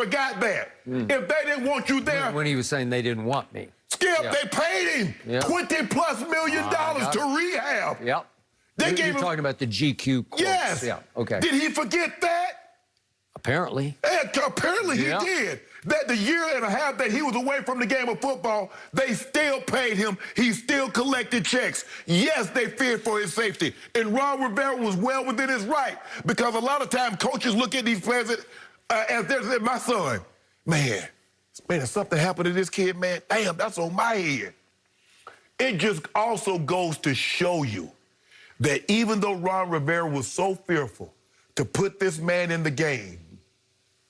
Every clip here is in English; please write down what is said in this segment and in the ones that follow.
forgot that. If they didn't want you there... When he was saying they didn't want me. Skip, they paid him $20+ million to rehab. Yep. You're talking about the GQ quotes. Yes. Yeah, okay. Did he forget that? Apparently. Apparently he did. That the year and a half that he was away from the game of football, they still paid him. He still collected checks. Yes, they feared for his safety. And Ron Rivera was well within his right, because a lot of times coaches look at these players as they're my son. Man, if something happened to this kid, man, damn, that's on my head. It just also goes to show you that even though Ron Rivera was so fearful to put this man in the game,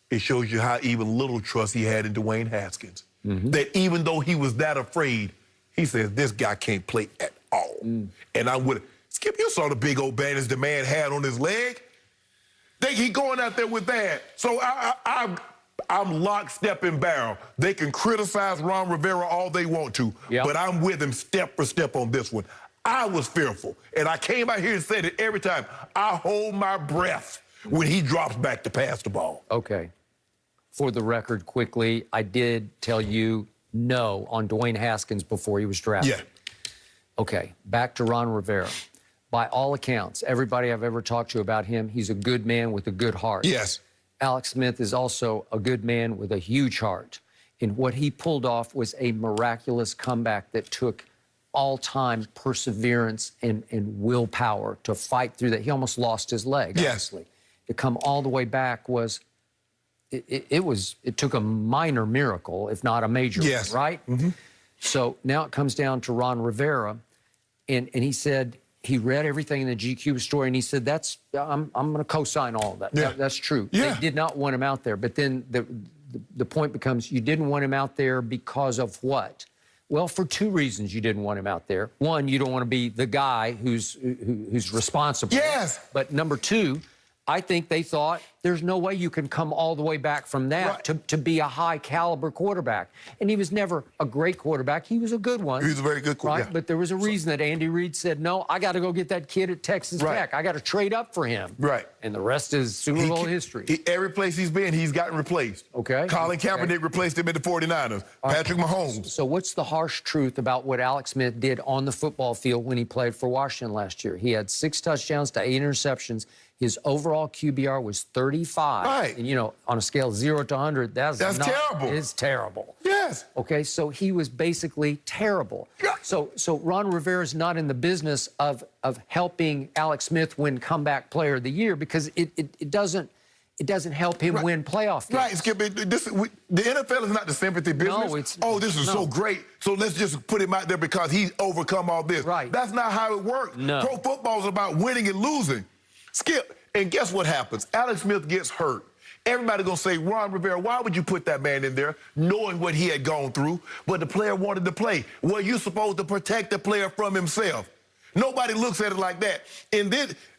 it shows you how even little trust he had in Dwayne Haskins. That even though he was that afraid, he says, this guy can't play at all. And I'm with it. Skip, you saw the big old bandage the man had on his leg. He going out there with that. So I'm lockstep and barrel. They can criticize Ron Rivera all they want to, but I'm with him step for step on this one. I was fearful, and I came out here and said it every time. I hold my breath when he drops back to pass the ball. Okay. For the record, quickly, I did tell you no on Dwayne Haskins before he was drafted. Yeah. Okay, back to Ron Rivera. By all accounts, everybody I've ever talked to about him, he's a good man with a good heart. Yes. Alex Smith is also a good man with a huge heart. And what he pulled off was a miraculous comeback that took all-time perseverance and willpower to fight through that. He almost lost his leg, honestly. To come all the way back was, it took a minor miracle, if not a major one, right? So now it comes down to Ron Rivera, and he said, he read everything in the GQ story, and he said, I'm going to co-sign all of that. That's true. They did not want him out there. But then the point becomes, you didn't want him out there because of what? Well, for two reasons you didn't want him out there. One, you don't want to be the guy who's responsible. Yes. But number two, I think they thought there's no way you can come all the way back from that to be a high-caliber quarterback. And he was never a great quarterback. He was a good one. He was a very good quarterback. Right? But there was a reason that Andy Reid said, no, I got to go get that kid at Texas Tech. I got to trade up for him. And the rest is Super Bowl history. Every place he's been, he's gotten replaced. Okay. Colin Kaepernick replaced him at the 49ers. Patrick Mahomes. So what's the harsh truth about what Alex Smith did on the football field when he played for Washington last year? He had 6 touchdowns to 8 interceptions. His overall QBR was 35. And, you know, on a scale of 0 to 100, that's terrible. It's terrible. Yes. Okay, so he was basically terrible. So Ron Rivera's not in the business of helping Alex Smith win Comeback Player of the Year, because it doesn't help him win playoff games. Skip. The NFL is not the sympathy business. No, it's... Oh, this is so great, so let's just put him out there because he's overcome all this. That's not how it works. Pro football is about winning and losing. Skip, and guess what happens? Alex Smith gets hurt. Everybody gonna say, Ron Rivera, why would you put that man in there, knowing what he had gone through? But the player wanted to play. Well, you're supposed to protect the player from himself. Nobody looks at it like that.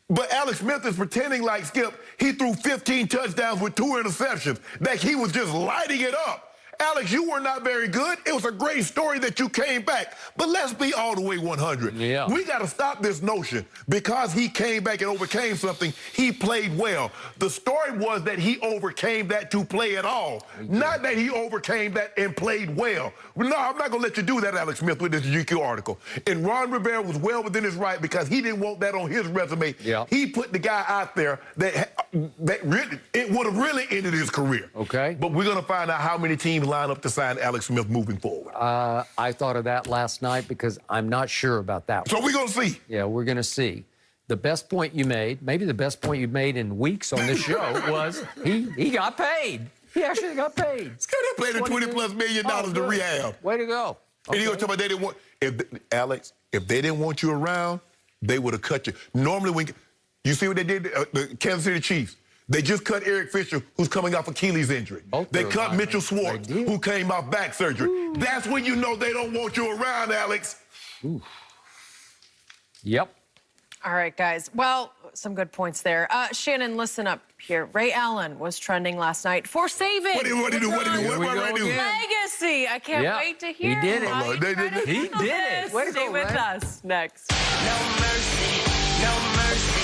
But Alex Smith is pretending like, Skip, he threw 15 touchdowns with 2 interceptions, that he was just lighting it up. Alex, you were not very good. It was a great story that you came back. But let's be all the way 100. We got to stop this notion. Because he came back and overcame something, he played well. The story was that he overcame that to play at all. Not that he overcame that and played well. No, I'm not going to let you do that, Alex Smith, with this GQ article. And Ron Rivera was well within his right because he didn't want that on his resume. He put the guy out there that really, it would have really ended his career. But we're going to find out how many teams line up to sign Alex Smith moving forward. I thought of that last night because I'm not sure about that one. So we're going to see. Yeah, we're going to see. The best point you made, maybe the best point you've made in weeks on this show, was he got paid. He actually got paid. They paid him $20+ million to rehab. Way to go. And he gonna talk about they didn't want, Alex, if they didn't want you around, they would have cut you. Normally when, you see what they did, the Kansas City Chiefs, they just cut Eric Fisher, who's coming off Achilles injury. They cut Mitchell Schwartz, who came off back surgery. That's when you know they don't want you around, Alex. Yep. All right, guys. Well, some good points there. Shannon, listen up here. Ray Allen was trending last night for saving. What did he do? What did he do? What did he do? Legacy. I can't wait to hear. He did it. He did it. Way to Stay go, with man. us next. No mercy, no mercy.